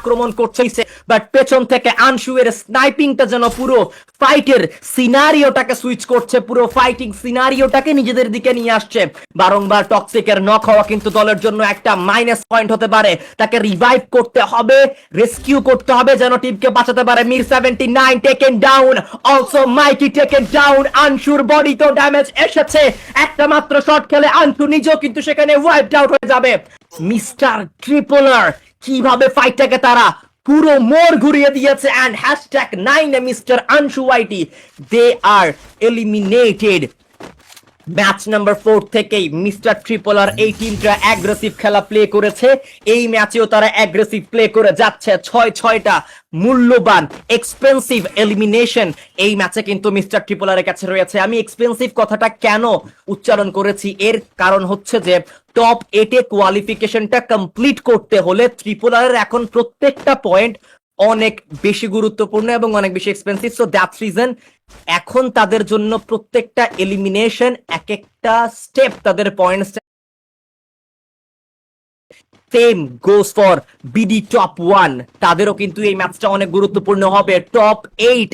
আক্রমণ করছে, বাট পেছন থেকে আনশু এর স্নাইপিংটা যেন পুরো ফাইটের সিনারিওটাকে সুইচ করছে, পুরো ফাইটিং সিনারিওটাকে নিজেদের দিকে নিয়ে আসছে। বারংবার টক্সিকের নক হওয়া কিন্তু দলের জন্য একটা মাইনাস পয়েন্ট হতে পারে। তাকে রিভাইভ করতে হবে, রেস্কিউ করতে হবে যেন টিমকে বাঁচাতে পারে। Mir 79 taken down, also Mikey taken down. আনশুর বডিতেও ড্যামেজ এসেছে, একটা মাত্র শট খেলে আনশু নিজেও কিন্তু সেখানে ওয়াইপড আউট হয়ে যাবে। মিস্টার ট্রিপলার কিভাবে ফাইটটাকে তারা পুরো মোড় ঘুরিয়ে দিয়েছে, and #9 mister Anshu YT, they are eliminated. Match number 4 থেকেই মিস্টার ট্রিপলার এই টিমটা অ্যাগ্রেসিভ খেলা প্লে করেছে, এই ম্যাচেও তারা অ্যাগ্রেসিভ প্লে করে যাচ্ছে। 6-6টা মূল্যবান এক্সপেন্সিভ এলিমিনেশন এই ম্যাচে কিন্তু মিস্টার ট্রিপলারের কাছে রয়েছে। আমি এক্সপেন্সিভ কথাটা কেন উচ্চারণ করেছি, এর কারণ হচ্ছে যে টপ 8 কোয়ালিফিকেশনটা কমপ্লিট করতে হলে ট্রিপলারের এখন প্রত্যেকটা পয়েন্ট অনেক বেশি গুরুত্বপূর্ণ এবং অনেক বেশি এক্সপেন্সিভ। সো দ্যাটস রিজন এখন তাদের জন্য প্রত্যেকটা এলিমিনেশন এক একটা স্টেপ তাদের points same goes for BD top 1। তাদেরও কিন্তু এই ম্যাচটা অনেক গুরুত্বপূর্ণ হবে। টপ 8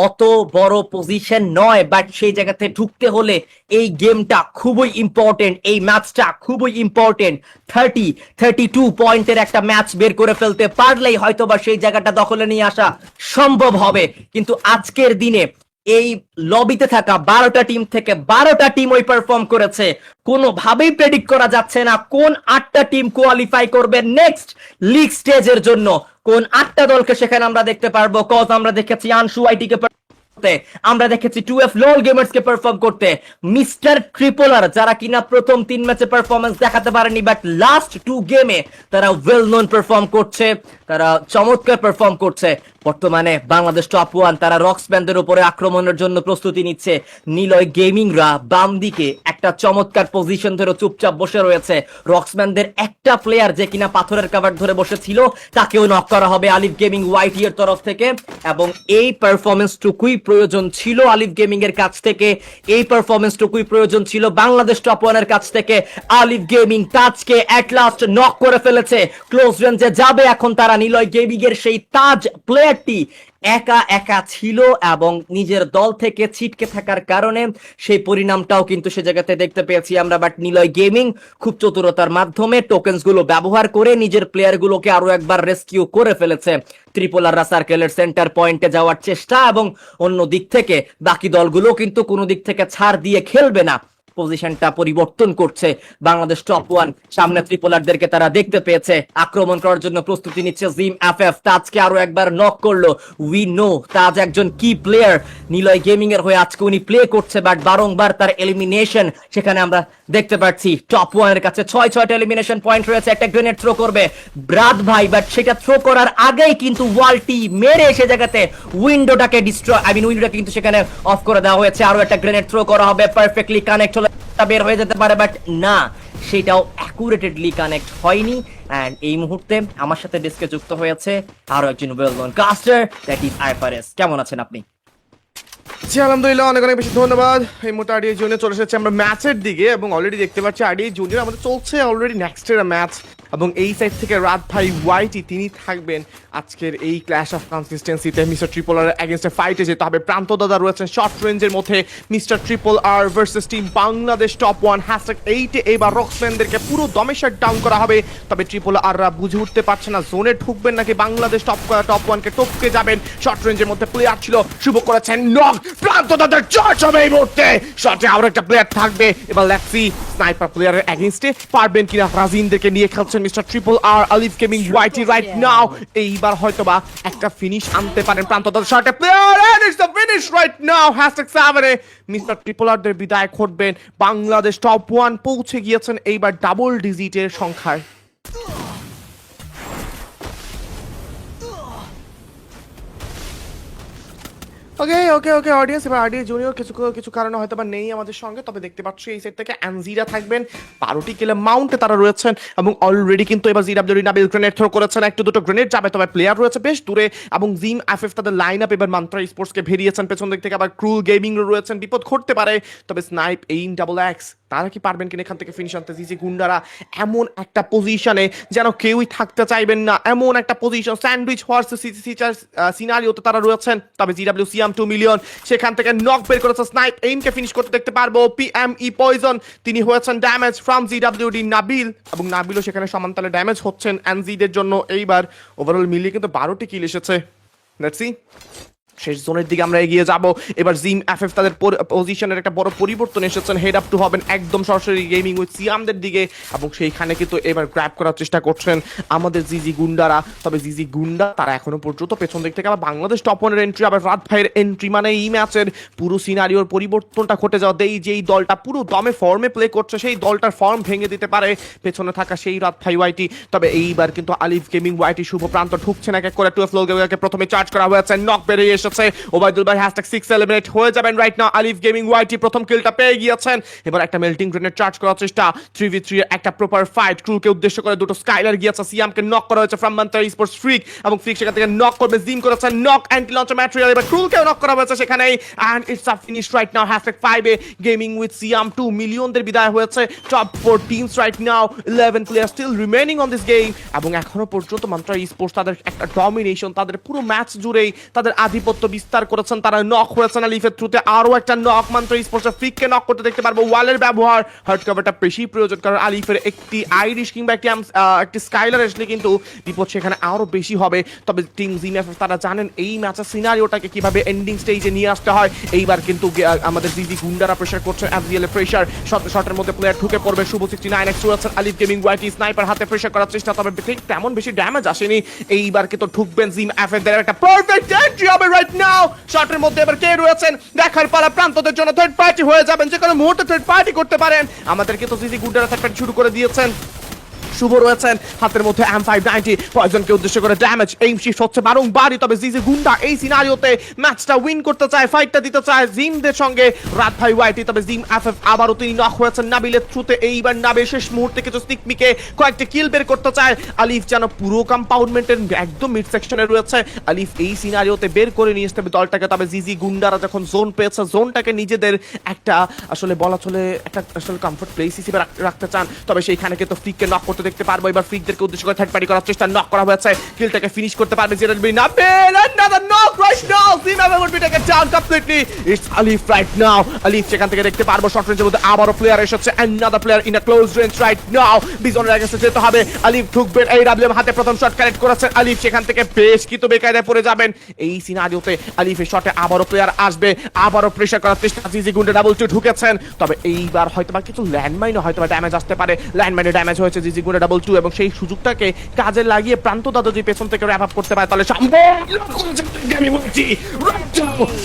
অত বড় পজিশন নয়, বাট সেই জায়গাতে ঢুকতে হলে এই গেমটা খুবই ইম্পর্টেন্ট, এই ম্যাচটা খুবই ইম্পর্টেন্ট। 32 পয়েন্টের একটা ম্যাচ বের করে ফেলতে পারলেই হয়তোবা সেই জায়গাটা দখলে নিয়ে আসা সম্ভব হবে। কিন্তু আজকের দিনে এই লবিতে থাকা 12টা টিম থেকে 12টা টিম ওই পারফর্ম করেছে। কোনোভাবেই প্রেডিক্ট করা যাচ্ছে না কোন 8টা টিম কোয়ালিফাই করবে নেক্সট লিগ স্টেজের জন্য, কোন 8টা দলকে সেখানে আমরা দেখতে পারবো। কজ আমরা দেখেছি আনশু আইটিকে, আমরা দেখেছি 2F লল গেমার্স কে পারফর্ম করতে, মিস্টার ট্রিপলার যারা কিনা প্রথম 3 ম্যাচে পারফরম্যান্স দেখাতে পারেনি, বাট লাস্ট 2 গেমে তারা ওয়েল নোন পারফর্ম করছে, তারা চমৎকার পারফর্ম করছে। বর্তমানে বাংলাদেশ টপ 1 তারা রক্স ব্যান্ডের উপরে আক্রমণের জন্য প্রস্তুতি নিচ্ছে। নিলয় গেমিংরা বাম দিকে একটা চমৎকার পজিশন ধরে চুপচাপ বসে রয়েছে। রক্স ব্যান্ডের একটা প্লেয়ার যে কিনা পাথরের কভার ধরে বসেছিল তাকেও নক করা হবে আলিফ গেমিং ওয়াইটি এর তরফ থেকে, এবং এই পারফরম্যান্সটুকুই প্রয়োজন ছিল আলিফ গেমিং এর কাছ থেকে, এই পারফরম্যান্সটুকুই প্রয়োজন ছিল বাংলাদেশ টপ 1 এর কাছ থেকে। আলিফ গেমিং তাজকে এট লাস্ট নক করে ফেলেছে, ক্লোজ রেঞ্জে যাবে এখন তারা। নিলয় গেমিং এর সেই তাজ প্লেয়ারটি একা একা ছিল এবং নিজের দল থেকে ছিটকে থাকার কারণে সেই পরিণামটাও কিন্তু সে জায়গাতে দেখতে পেয়েছি আমরা। বাট নিলয় গেমিং খুব চতুরতার মাধ্যমে টোকেনস গুলো ব্যবহার করে নিজের প্লেয়ার গুলোকে আরো একবার রেস্কিউ করে ফেলেছে। ত্রিপোলাররা সার্কেলের সেন্টার পয়েন্টে যাওয়ার চেষ্টা, এবং অন্য দিক থেকে বাকি দলগুলো কিন্তু কোনো দিক থেকে ছাড় দিয়ে খেলবে না, পজিশনটা পরিবর্তন করছে বাংলাদেশ টপ 1। সামনে ত্রিপোলারদেরকে তারা দেখতে পেয়েছে, আক্রমণ করার জন্য প্রস্তুতি নিচ্ছে জিম এফএফ। তাজকে আরো একবার নক করলো। উই নো তাজ একজন কি প্লেয়ার, নিলয় গেমিং এর হয়ে আজকে উনি প্লে করছে, বাট বারংবার তার এলিমিনেশন সেখানে আমরা দেখতে পাচ্ছি। টপ 1 এর কাছে 6-6টা এলিমিনেশন পয়েন্ট রয়েছে। একটা গ্রেনেড থ্রো করবে ব্রাদ ভাই, বাট সেটা থ্রো করার আগেই কিন্তু ওয়ালটি মেরে সে জায়গাতে উইন্ডোটাকে ডিস্ট্রয়, উইন্ডোটাকে কিন্তু সেখানে অফ করে দেওয়া হয়েছে। আরো একটা গ্রেনেড থ্রো করা হবে, পারফেক্টলি কানেক্ট হলে বের হয়ে যেতে পারে, বাট না, সেটাও অ্যাকুরেটেডলি কানেক্ট হয়নি। এন্ড এই মুহূর্তে আমার সাথে ডেস্কে যুক্ত হয়েছে আরো একজন well known caster, that is আইফারেস। কেমন আছেন আপনি? জি আলহামদুলিল্লাহ, অনেক অনেক বেশি ধন্যবাদ। এই মুহূর্তে আরডিএ জুনিয়র চলে এসেছে আমরা ম্যাচের দিকে, এবং অলরেডি দেখতে পাচ্ছি আরডিএ জুনিয়র আমাদের চলছে অলরেডি নেক্সটের ম্যাচ, এবং এই সাইড থেকে রাত ভাই ওয়াইটি তিনি থাকবেন আজকের এই ক্ল্যাশ অফ কনসিস্টেন্সিতে মিস্টার ট্রিপলারের এগেনস্টে ফাইটে যেতে হবে। প্রান্ত দাদা রয়েছেন শর্ট রেঞ্জের মধ্যে। মিস্টার ট্রিপল আর ভার্সেস টিম বাংলাদেশ টপ 1 #8 এবার রক্সম্যানদেরকে পুরো দমে শাট ডাউন করা হবে। তবে ট্রিপল আররা বুঝে উঠতে পারছে না জোনে ঢুকবেন নাকি বাংলাদেশ টপ 1 কে টপকে যাবেন। শর্ট রেঞ্জের মধ্যে প্লেয়ার ছিল, শুভ করেছেন নক। প্রান্ত দাদার চার্জ হবে এই মুহূর্তে, শটে আরো একটা প্লেয়ার থাকবে। এবার লেক্সি স্নাইপার প্লেয়ারের এগেইনস্টে পারবেন কিনা, রাজিনদেরকে নিয়ে খেলছেন মিস্টার ট্রিপল আর আলিফ গেমিং ওয়াইটি রাইট নাও। এইবার হয়তোবা একটা ফিনিশ আনতে পারেন প্রান্ত দাদার শটে player, and it's the finish right now. #7 mister ট্রিপলারদের বিদায় ঘটবেন। বাংলাদেশ টপ 1 পৌঁছে গিয়েছেন এইবার ডাবল ডিজিটের সংখ্যায়। ওকে ওকে ওকে অডিয়েন্স, এবার আরডিএ জুনিয়র কিছু কারণে হয়তো বা নেই আমাদের সঙ্গে, তবে দেখতে পাচ্ছি এই সাইড থেকে অ্যানজিরা থাকবেন, 12টি কিলে মাউন্টে তারা রয়েছেন এবং অলরেডি কিন্তু এবার জিডাব্লিউডি নাবিল গ্রেনেড থ্রো করেছেন, একটু দুটো গ্রেনেড যাবে, তবে প্লেয়ার রয়েছে বেশ দূরে এবং জিম এফএফ তাদের লাইন আপ এবার মান্ত্রা স্পোর্টসকে ভেরিয়েছেন পেছন দিক থেকে, আবার ক্রুল গেমিং রয়েছেন, বিপদ ঘটতে পারে, তবে স্নাইপ এইম ডাবল এক্স তারা কি পারবেন কিনা এখান থেকে ফিনিশ আনতে। জিজি গুন্ডারা এমন একটা পজিশনে যেন কেউই থাকতে চাইবেন না, এমন একটা পজিশন স্যান্ডউইচ হওয়ার সিনারিওতে তারা রয়েছেন, তবে জিডাব্লিউ সিএম 2 মিলিয়ন সেখান থেকে নক বের করেছে, স্নাইপ এইমকে ফিনিশ করতে দেখতে পারবো, পিএমই পয়জন তিনি হয়েছেন ড্যামেজ ফ্রম জিডাব্লিউডি নাবিল, এবং নাবিলও সেখানে সমানতালে ড্যামেজ হচ্ছেন এনজিদের জন্য। এইবার ওভারঅল মিলিয়ে কিন্তু 12টি কিল এসেছে। লেটস সি শেষ জোনের দিকে আমরা এগিয়ে যাব। এবার জিম এফএফ তাদের পজিশনের একটা বড় পরিবর্তন এসেছেন, হেড আপ টু হবেন একদম সরাসরি গেমিং উইথ সিয়ামদের দিকে, এবং সেইখানে কিন্তু এবার গ্র্যাব করার চেষ্টা করছেন আমাদের জিজি গুন্ডারা, তবে জিজি গুন্ডা তারা এখনো পর্যন্ত পেছন দিক থেকে আবার বাংলাদেশ টপ ওয়ানের এন্ট্রি, আবার রাত ভাইয়ের এন্ট্রি, মানে এই ম্যাচের পুরো সিনারিওর পরিবর্তনটা ঘটে যাওয়া, যেই দলটা পুরো দমে ফর্মে প্লে করছে সেই দলটার ফর্ম ভেঙে দিতে পারে পেছনে থাকা সেই রাত ভাই ওয়াইটি। তবে এইবার কিন্তু আলিফ গেমিং ওয়াইটি শুভ প্রান্ত ঢুকছেন এক এক করে, 12 লোককে প্রথমে চার্জ করা হয়েছে, নক বেরিয়ে এসেছে, ওবাইদুল ভাই #6 এলিমিনেট হয়ে যাবেন রাইট নাও। আলিফ গেমিং ওয়াইটি প্রথম কিলটা পেয়ে গিয়েছেন, এবার একটা মেল্টিং গ্রেনেড চার্জ করার চেষ্টা, 3v3 এর একটা প্রপার ফাইট, ক্রুকে উদ্দেশ্য করে দুটো স্কাইলার গিয়েছে, সিয়ামকে নক করা হয়েছে ফ্রম মান্ত্রা স্পোর্টস ফ্রিক, এবং ফ্রিক সেখান থেকে নক করবে, জিম করেছে নক, অ্যান্টি লঞ্চার ম্যাটেরিয়াল, এবার ক্রুকেও নক করা হয়েছে সেখানেই, and it's a finish right now. #5 A gaming with Siam 2 মিলিয়নদের বিদায় হয়েছে, top 4 teams right now, 11 player still remaining on this game, এবং এখনো পর্যন্ত মান্ত্রা স্পোর্টস তাদের একটা ডমিনেশন, তাদের পুরো ম্যাচ জুড়েই তাদের আধিপত্য বিস্তার করেছেন, তারা নক হয়েছেন আলিফের থ্রুতে, আরো একটা নক মান্ত্রা স্পোর্টস ফ্রিককে নক করতে দেখতে পারবো, ওয়ালের ব্যবহার হার্ড কভারটা বেশি প্রয়োজন, কারণ আলিফের একটি আইরিশ কিংবা একটি স্কাইলার আসলে কিন্তু বিপদ সেখানে আরো বেশি হবে। তবে টিম জিম এফএফ তারা জানেন এই ম্যাচের সিনারিওটাকে কিভাবে এন্ডিং স্টেজে নিয়ে আসতে হয়। এইবার কিন্তু আমাদের জিজি গুন্ডারা প্রেসার করছেন, এফজিএল এর প্রেসার, শটের মধ্যে প্লেয়ার ঢুকে পড়বে, শুভ 69x রয়েছেন, আলিফ গেমিং ওয়াইটি স্নাইপার হাতে প্রেসার করার চেষ্টা, তবে ঠিক তেমন বেশি ড্যামেজ আসেনি। এইবার কিন্তু ঢুকবেন জিম এফএফ দের একটা পারফেক্ট এন্ট্রি হবে রাইট নাও, শটের মধ্যে এবার কে রয়েছেন দেখার পালা, প্রান্তদের জন্য থার্ড পার্টি হয়ে যাবেন, যে কোনো মুহূর্তে থার্ড পার্টি করতে পারেন। আমাদের কিন্তু জিজি গুন্ডারা থার্ড পার্টি শুরু করে দিয়েছেন, শুভ রয়েছেন হাতের মধ্যে M590, পয়জনকে উদ্দেশ্য করে ড্যামেজ এইম শিফট হচ্ছে বারংবারই, তবে জিজি গুন্ডা এই সিনারিওতে ম্যাচটা উইন করতে চায়, ফাইটটা দিতে চায় জিমদের সঙ্গে রাত ভাই ওয়াইটি, তবে জিম এফএফ আবারও তিনি নক হয়েছেন নাবিলের থ্রুতে, এইবার নাবিল শেষ মুহূর্তে কিছু স্টিকমিকে কয়েকটি কিল বের করতে চায়, আলিফ যেন পুরো কম্পাউন্ডমেন্টের একদম মিড সেকশনে রয়েছে, আলিফ এই সিনারিওতে বের করে নিয়ে আসতে হবে দলটাকে, তবে জিজি গুন্ডারা যখন জোন পেয়েছে জোনটাকে নিজেদের একটা আসলে বলা চলে একটা আসলে কমফোর্ট প্লেস হিসেবে রাখতে চান, তবে সেইখানে কিন্তু ফ্রিককে নক করতে দেখতে পারবো, এবার ফ্রিকদেরকে উদ্দেশ্য করে থার্ড পার্টি করার চেষ্টা, নক করা হয়েছে, কিলটাকে ফিনিশ করতে পারবে GW Nabil, another knock right now, Team Ever would be taken down completely, it's Alif right now, Alif সেখান থেকে দেখতে পারবো শর্ট রেঞ্জের মধ্যে আবারও প্লেয়ার এসেছে, another player in a close range right now, বিজনের আগে যেতে হবে, আলিফ ঢুকবেন, এই ডাব্লিউএম হাতে প্রথম শট কালেক্ট করেছেন আলিফ, সেখান থেকে বেশ কিন্তু বেকায়দায় পড়ে যাবেন, এই সিনারিওতে আলিফের শটে আবারও প্লেয়ার আসবে, আবারও প্রেসার করার চেষ্টা, জিজি গুন্ডা ডাবল 2 ঢুকেছেন, তবে এইবার হয়তোবা কিছু ল্যান্ডমাইনে হয়তোবা ড্যামেজ আসতে পারে, ল্যান্ডমাইনে ড্যামেজ হয়েছে জিজি গুন্ডা ডাবল 2, এবং সেই সুযোগটাকে কাজে লাগিয়ে প্রান্ত দাদা যদি পেছন থেকে র্যাপ আপ করতে পারে তাহলে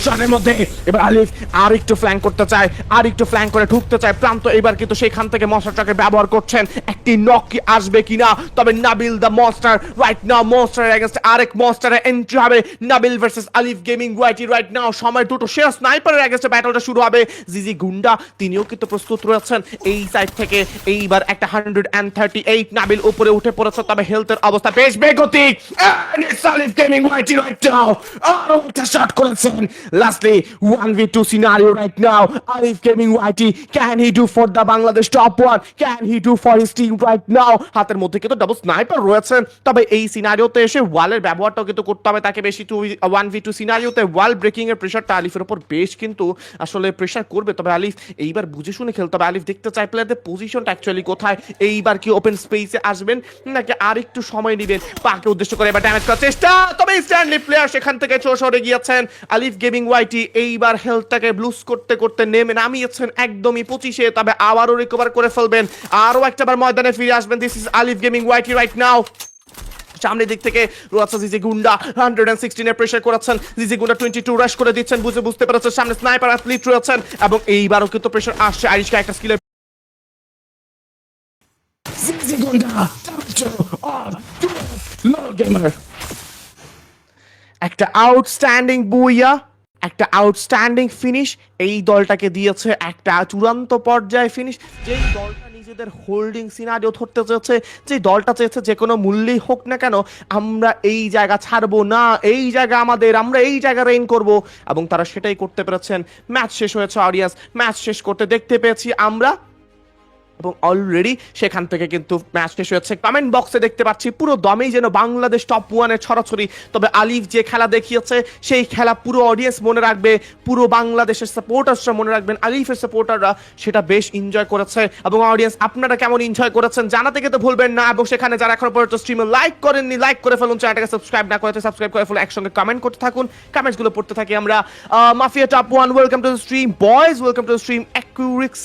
শটের মধ্যে এবার আলিফ আর একটু ফ্ল্যাঙ্ক করতে চায়, আর একটু ফ্ল্যাঙ্ক করে ঢুকতে চায় প্রান্ত, এবার কিন্তু সেখান থেকে মনস্টারটাকে ব্যবহার করছেন, একটি নক কি আসবে কিনা, তবে Nabil the monster right now, মনস্টারের এগেইনস্ট আরেক মনস্টারের এন্ট্রি হবে, Nabil versus Alif gaming YT right now, সময় দুটো শেষ, স্নাইপারের এগেইনস্টে ব্যাটলটা শুরু হবে, জিজি গুন্ডা তিনিও কিন্তু প্রস্তুত রয়েছেন এই সাইড থেকে, এইবার একটা 138 নাবিল উপরে উঠে পড়েছে, তবে হেলথের অবস্থা বেশ বেগতিক, and it's Alif Gaming Whitey right now, একটা শট করেছেন, lastly 1v2 scenario right now, Alif Gaming Whitey, can he do for the Bangladesh top one, can he do for his team right now, হাতের মধ্যে কিন্তু double sniper রয়েছে, তবে এই সিনারিওতে এসে ওয়ালের ব্যবহারটাও কিন্তু করতে হবে তাকে বেশি, 1v2 সিনারিওতে ওয়াল ব্রেকিং এর প্রেসারটা আলিফের উপর বেশ কিন্তু আসলে প্রেসার করবে, তবে আলিফ এইবার বুঝে শুনে খেলতে হবে, আলিফ দেখতে চাই প্লেয়ারদের পজিশনটা অ্যাকচুয়ালি কোথায়, এইবার কি ওপেন স্পেসে আসবেন নাকি আর একটু সময় নেবেন, পাকে উদ্দেশ্য করে এবার ড্যামেজ করার চেষ্টা, তবে স্ট্যান্ডলি প্লেয়ার সেখান থেকে সরে গিয়েছেন, আলিফ গেমিং ওয়াইটি এইবার হেলথটাকে ব্লুস করতে করতে নামিয়েছেন একদমই 25-এ, তবে আবারও রিকভার করে ফেলবেন, আরও একটাবার ময়দানে ফিরে আসবেন, this is Alif gaming YT right নাও, সামনের দিক থেকে রয়েছে জিজি গুন্ডা 116 এর প্রেসার করাচ্ছেন, জিজি গুন্ডা 22 রাশ করে দিচ্ছেন, বুঝতে পেরেছেন সামনে স্নাইপার অ্যাথলিট রয়েছেন, এবং এইবারও কিন্তু প্রেসার আসছে আইরিশকে একটা স্কিলের জিজি গুন্ডা লো গেমার, একটা আউটস্ট্যান্ডিং বুইয়া, একটা আউটস্ট্যান্ডিং ফিনিশ এই দলটাকে দিয়েছে একটা চূড়ান্ত পর্যায়ে ফিনিশ। যেই দলটা নিজেদের হোল্ডিং সিনারিও ধরতে চেয়েছে, যে দলটা চেয়েছে যে কোনো মূল্যেই হোক না কেন আমরা এই জায়গা ছাড়বো না, এই জায়গা আমাদের, আমরা এই জায়গা রেইন করব, এবং তারা সেটাই করতে পেরেছেন। ম্যাচ শেষ হয়েছে অডিয়েন্স, ম্যাচ শেষ করতে দেখতে পেয়েছি আমরা, এবং অলরেডি সেখান থেকে কিন্তু ম্যাচ শেষ হয়েছে। কমেন্ট বক্সে দেখতে পাচ্ছি পুরো দমেই যেন বাংলাদেশ টপ 1-এর ছড়াছড়ি। তবে আলিফ যে খেলা দেখিয়েছে সেই খেলা পুরো অডিয়েন্স মনে রাখবে, পুরো বাংলাদেশের সাপোর্টার্সরা মনে রাখবেন, আলিফের সাপোর্টাররা সেটা বেশ এনজয় করেছে। এবং অডিয়েন্স আপনারা কেমন এনজয় করেছেন জানাতে কিন্তু ভুলবেন না, এবং সেখানে যারা এখনো পর্যন্ত স্ট্রিমে লাইক করেননি লাইক করে ফেলুন, চ্যানেলটাকে সাবস্ক্রাইব না করতে সাবস্ক্রাইব করে ফেলুন, একসঙ্গে কমেন্ট করতে থাকুন, কমেন্টসগুলো পড়তে থাকি আমরা। Mafia top 1, welcome to the stream boys, welcome to the stream অ্যাকুরিক্স।